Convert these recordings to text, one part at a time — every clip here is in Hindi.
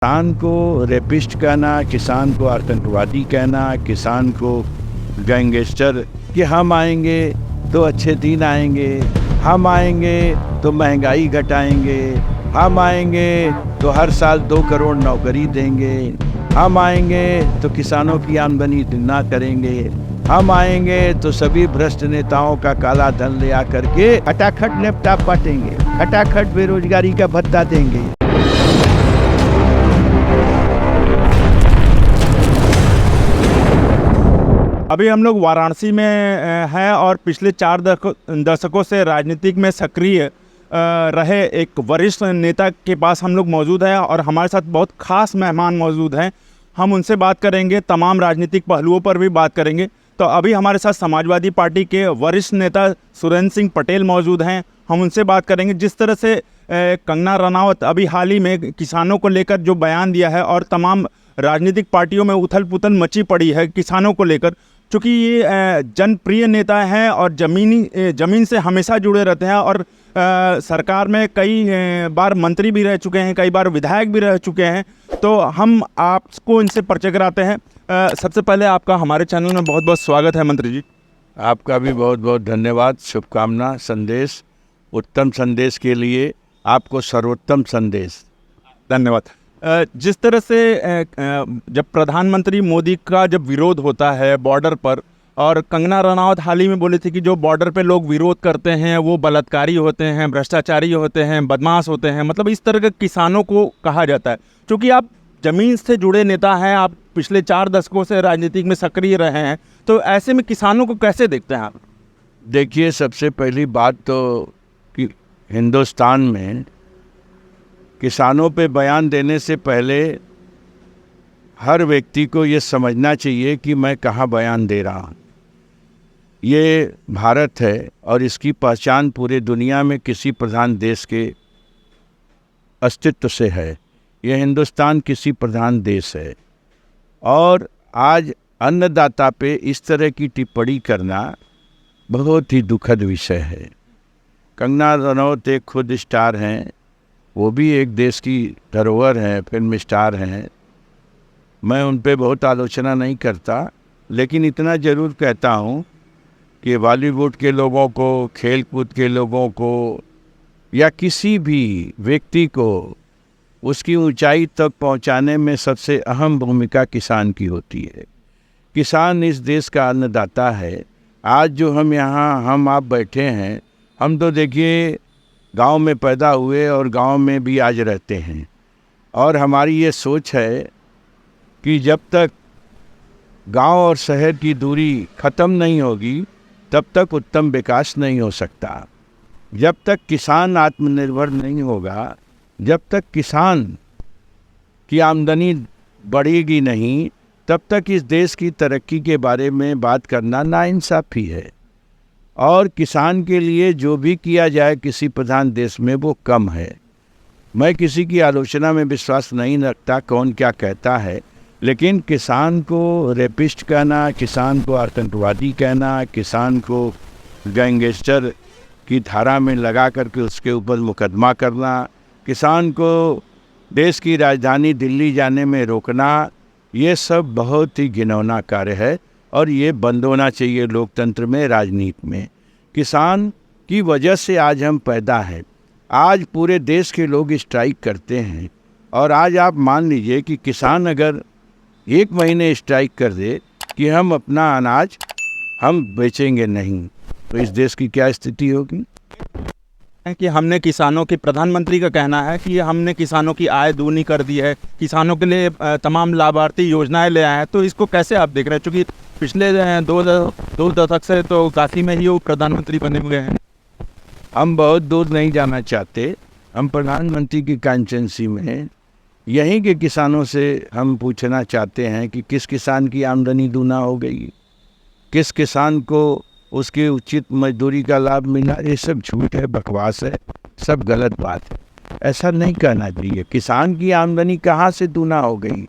किसान को रेपिस्ट कहना, किसान को आतंकवादी कहना, किसान को गैंगस्टर कि हम आएंगे तो अच्छे दिन आएंगे, हम आएंगे तो महंगाई घटाएंगे, हम आएंगे तो हर साल 2 करोड़ नौकरी देंगे, हम आएंगे तो किसानों की आमदनी दुगना करेंगे, हम आएंगे तो सभी भ्रष्ट नेताओं का काला धन ले आकर के खटाखट लैपटॉप बांटेंगे, खटाखट बेरोजगारी का भत्ता देंगे। अभी हम लोग वाराणसी में हैं और पिछले 4 दशकों से राजनीतिक में सक्रिय रहे एक वरिष्ठ नेता के पास हम लोग मौजूद हैं और हमारे साथ बहुत खास मेहमान मौजूद हैं। हम उनसे बात करेंगे, तमाम राजनीतिक पहलुओं पर भी बात करेंगे। तो अभी हमारे साथ समाजवादी पार्टी के वरिष्ठ नेता सुरेंद्र सिंह पटेल मौजूद हैं। हम उनसे बात करेंगे जिस तरह से कंगना रनावत अभी हाल ही में किसानों को लेकर जो बयान दिया है और तमाम राजनीतिक पार्टियों में उथल पुथल मची पड़ी है किसानों को लेकर। चूँकि ये जनप्रिय नेता हैं और ज़मीन से हमेशा जुड़े रहते हैं और सरकार में कई बार मंत्री भी रह चुके हैं, कई बार विधायक भी रह चुके हैं। तो हम आपको इनसे परिचय कराते हैं। सबसे पहले आपका हमारे चैनल में बहुत बहुत स्वागत है मंत्री जी। आपका भी बहुत बहुत धन्यवाद। शुभकामना संदेश, उत्तम संदेश के लिए आपको सर्वोत्तम संदेश। धन्यवाद। जिस तरह से जब प्रधानमंत्री मोदी का जब विरोध होता है बॉर्डर पर, और कंगना रनावत हाल ही में बोली थी कि जो बॉर्डर पे लोग विरोध करते हैं वो बलात्कारी होते हैं, भ्रष्टाचारी होते हैं, बदमाश होते हैं, मतलब इस तरह के किसानों को कहा जाता है। क्योंकि आप ज़मीन से जुड़े नेता हैं, आप पिछले 4 दशकों से राजनीतिक में सक्रिय रहे हैं, तो ऐसे में किसानों को कैसे देखते हैं आप? देखिए, सबसे पहली बात तो कि हिंदुस्तान में किसानों पे बयान देने से पहले हर व्यक्ति को ये समझना चाहिए कि मैं कहाँ बयान दे रहा हूँ। ये भारत है और इसकी पहचान पूरे दुनिया में किसी प्रधान देश के अस्तित्व से है। यह हिंदुस्तान किसी प्रधान देश है और आज अन्नदाता पे इस तरह की टिप्पणी करना बहुत ही दुखद विषय है। कंगना रनौत एक खुद स्टार हैं, वो भी एक देश की धरोहर हैं, फिल्म स्टार हैं। मैं उन पे बहुत आलोचना नहीं करता, लेकिन इतना ज़रूर कहता हूँ कि बॉलीवुड के लोगों को, खेल कूद के लोगों को या किसी भी व्यक्ति को उसकी ऊंचाई तक पहुंचाने में सबसे अहम भूमिका किसान की होती है। किसान इस देश का अन्नदाता है। आज जो हम आप बैठे हैं, हम तो देखिए गांव में पैदा हुए और गांव में भी आज रहते हैं, और हमारी ये सोच है कि जब तक गांव और शहर की दूरी ख़त्म नहीं होगी तब तक उत्तम विकास नहीं हो सकता। जब तक किसान आत्मनिर्भर नहीं होगा, जब तक किसान की आमदनी बढ़ेगी नहीं, तब तक इस देश की तरक्की के बारे में बात करना नाइंसाफ़ी है। और किसान के लिए जो भी किया जाए किसी प्रधान देश में वो कम है। मैं किसी की आलोचना में विश्वास नहीं रखता कौन क्या कहता है, लेकिन किसान को रेपिस्ट कहना, किसान को आतंकवादी कहना, किसान को गैंगस्टर की धारा में लगा करके उसके ऊपर मुकदमा करना, किसान को देश की राजधानी दिल्ली जाने में रोकना, ये सब बहुत ही घिनौना कार्य है और ये बंद होना चाहिए लोकतंत्र में, राजनीति में। किसान की वजह से आज हम पैदा हैं। आज पूरे देश के लोग स्ट्राइक करते हैं और आज आप मान लीजिए कि किसान अगर 1 महीने स्ट्राइक कर दे कि हम अपना अनाज हम बेचेंगे नहीं, तो इस देश की क्या स्थिति होगी? कि हमने किसानों की, प्रधानमंत्री का कहना है कि हमने किसानों की आय दूनी कर दी है, किसानों के लिए तमाम लाभार्थी योजनाएं ले आए हैं। तो इसको कैसे आप देख रहे हैं? क्योंकि पिछले 2 दशक से तो काशी में ही वो प्रधानमंत्री बने हुए हैं। हम बहुत दूर नहीं जाना चाहते। हम प्रधानमंत्री की कॉन्स्टिट्यूंसी में यहीं के किसानों से हम पूछना चाहते हैं कि किस किसान की आमदनी दूना हो गई, किस किसान को उसके उचित मजदूरी का लाभ मिला। ये सब झूठ है, बकवास है, सब गलत बात है। ऐसा नहीं कहना चाहिए। किसान की आमदनी कहाँ से दूना हो गई?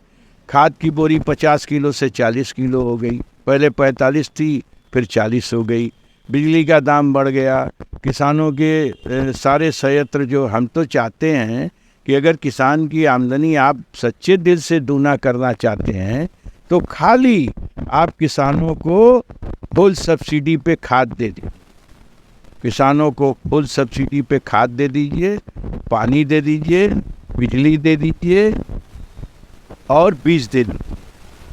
खाद की बोरी 50 किलो से 40 किलो हो गई, पहले 45 थी फिर 40 हो गई। बिजली का दाम बढ़ गया। किसानों के सारे संयंत्र, जो हम तो चाहते हैं कि अगर किसान की आमदनी आप सच्चे दिल से दूना करना चाहते हैं तो खाली आप किसानों को फुल सब्सिडी पे खाद दे दीजिए, किसानों को फुल सब्सिडी पे खाद दे दीजिए, पानी दे दीजिए, बिजली दे दीजिए और बीज दे दीजिए,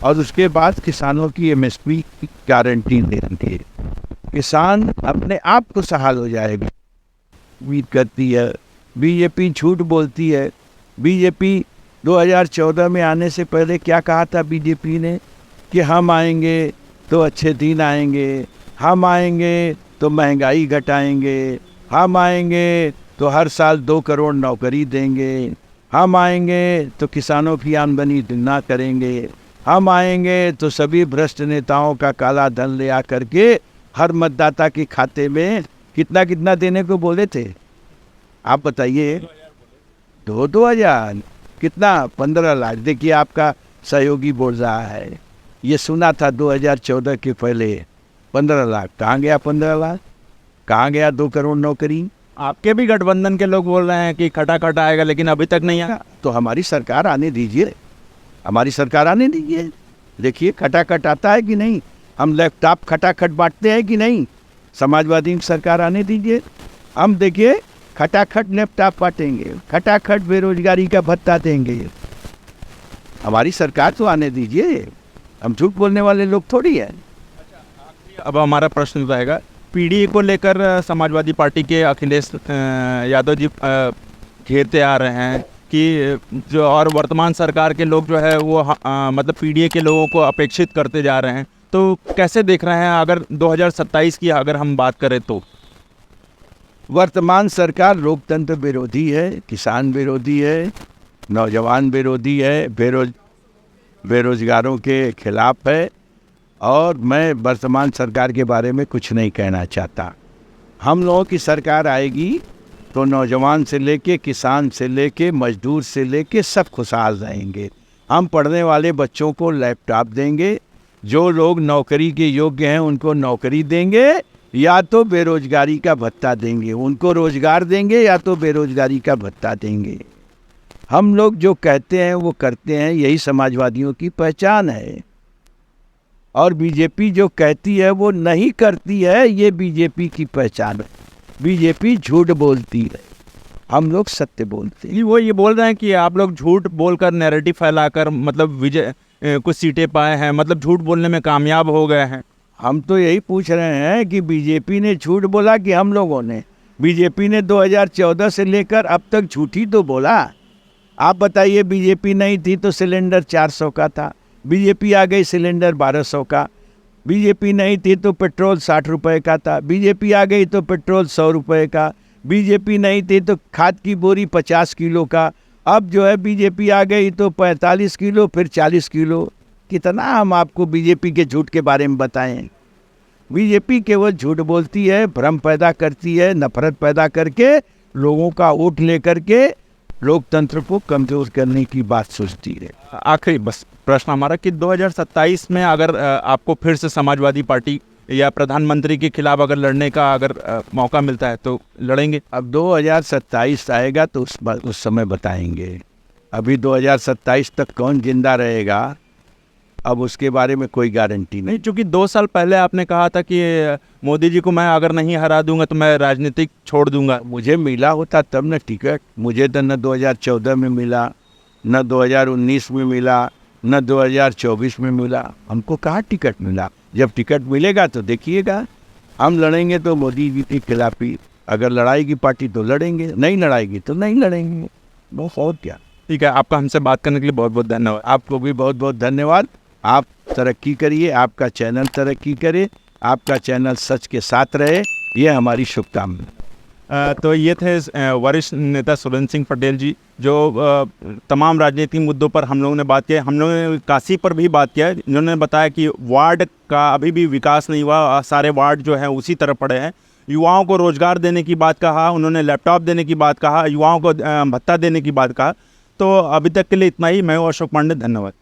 और उसके बाद किसानों की एमएसपी की गारंटी दे दीजिए। किसान अपने आप को सहाल हो जाएगा। उम्मीद करती है, बीजेपी झूठ बोलती है। बीजेपी 2014 में आने से पहले क्या कहा था बीजेपी ने कि हम आएंगे तो अच्छे दिन आएंगे, हम आएंगे तो महंगाई घटाएंगे, हम आएंगे तो हर साल 2 करोड़ नौकरी देंगे, हम आएंगे तो किसानों की आमदनी दुगना करेंगे, हम आएंगे तो सभी भ्रष्ट नेताओं का काला धन ले आ करके हर मतदाता के खाते में कितना कितना देने को बोले थे, आप बताइए। 2,000 कितना, 15 लाख। देखिए आपका सहयोगी बोल रहा है ये सुना था 2014 के पहले 15 लाख। कहाँ गया 15 लाख, कहाँ गया 2 करोड़ नौकरी? आपके भी गठबंधन के लोग बोल रहे हैं कि खटाखट आएगा, लेकिन अभी तक नहीं आया। तो हमारी सरकार आने दीजिए, हमारी सरकार आने दीजिए। देखिए खटाखट आता है कि नहीं, हम लैपटॉप खटाखट बांटते हैं कि नहीं। समाजवादी की सरकार आने दीजिए, हम देखिए खटाखट लैपटॉप बांटेंगे, खटाखट बेरोजगारी का भत्ता देंगे। हमारी सरकार तो आने दीजिए, हम झूठ बोलने वाले लोग थोड़ी है। अब हमारा प्रश्न रहेगा, पीडीए को लेकर समाजवादी पार्टी के अखिलेश यादव जी घेरते आ रहे हैं कि जो और वर्तमान सरकार के लोग जो है वो मतलब पीडीए के लोगों को अपेक्षित करते जा रहे हैं, तो कैसे देख रहे हैं अगर 2027 की अगर हम बात करें तो? वर्तमान सरकार लोकतंत्र विरोधी है, किसान विरोधी है, नौजवान विरोधी है, बेरोजगारों के खिलाफ है, और मैं वर्तमान सरकार के बारे में कुछ नहीं कहना चाहता। हम लोगों की सरकार आएगी तो नौजवान से लेके, किसान से लेके, मजदूर से लेके सब खुशहाल रहेंगे। हम पढ़ने वाले बच्चों को लैपटॉप देंगे, जो लोग नौकरी के योग्य हैं उनको नौकरी देंगे, या तो बेरोजगारी का भत्ता देंगे, उनको रोजगार देंगे या तो बेरोजगारी का भत्ता देंगे। हम लोग जो कहते हैं वो करते हैं, यही समाजवादियों की पहचान है। और बीजेपी जो कहती है वो नहीं करती है, ये बीजेपी की पहचान है। बीजेपी झूठ बोलती है, हम लोग सत्य बोलते हैं। वो ये बोल रहे हैं कि आप लोग झूठ बोलकर नैरेटिव फैलाकर मतलब विजय कुछ सीटें पाए हैं, मतलब झूठ बोलने में कामयाब हो गए हैं। हम तो यही पूछ रहे हैं कि बीजेपी ने झूठ बोला कि हम लोगों ने? बीजेपी ने 2014 से लेकर अब तक झूठ ही तो बोला। आप बताइए, बीजेपी नहीं थी तो सिलेंडर 400 का था, बीजेपी आ गई सिलेंडर 1200 का। बीजेपी नहीं थी तो पेट्रोल 60 रुपये का था, बीजेपी आ गई तो पेट्रोल 100 रुपये का। बीजेपी नहीं थी तो खाद की बोरी 50 किलो का। अब जो है बीजेपी आ गई तो 45 किलो, फिर 40 किलो। कितना हम आपको बीजेपी के झूठ के बारे में बताएं? बीजेपी केवल झूठ बोलती है, भ्रम पैदा करती है, नफरत पैदा करके लोगों का वोट लेकर के लोकतंत्र को कमजोर करने की बात सोचती है। आखिरी बस प्रश्न हमारा कि 2027 में अगर आपको फिर से समाजवादी पार्टी या प्रधानमंत्री के खिलाफ अगर लड़ने का अगर मौका मिलता है तो लड़ेंगे? अब 2027 आएगा तो उस समय बताएंगे। अभी 2027 तक कौन जिंदा रहेगा, अब उसके बारे में कोई गारंटी नहीं। चूँकि 2 साल पहले आपने कहा था कि मोदी जी को मैं अगर नहीं हरा दूंगा तो मैं राजनीतिक छोड़ दूंगा। मुझे मिला होता तब न टिकट, मुझे तो न 2014 में मिला, न 2019 में मिला, न 2024 में मिला। हमको कहाँ टिकट मिला? जब टिकट मिलेगा तो देखिएगा। हम लड़ेंगे तो मोदी जी के खिलाफ ही, अगर लड़ाएगी पार्टी तो लड़ेंगे, नहीं लड़ाएगी तो नहीं लड़ेंगे, बस और क्या। ठीक है, आपका हमसे बात करने के लिए बहुत बहुत धन्यवाद। आपको भी बहुत बहुत धन्यवाद। आप तरक्की करिए, आपका चैनल तरक्की करे, आपका चैनल सच के साथ रहे, ये हमारी शुभकामना। तो ये थे वरिष्ठ नेता सुरेंद्र सिंह पटेल जी, जो तमाम राजनीतिक मुद्दों पर हम लोगों ने बात किया। हम लोगों ने काशी पर भी बात किया। इन्होंने बताया कि वार्ड का अभी भी विकास नहीं हुआ, सारे वार्ड जो हैं उसी तरह पड़े हैं। युवाओं को रोज़गार देने की बात कहा, उन्होंने लैपटॉप देने की बात कहा, युवाओं को भत्ता देने की बात कहा। तो अभी तक के लिए इतना ही। मैं हूं अशोक पांडे, धन्यवाद।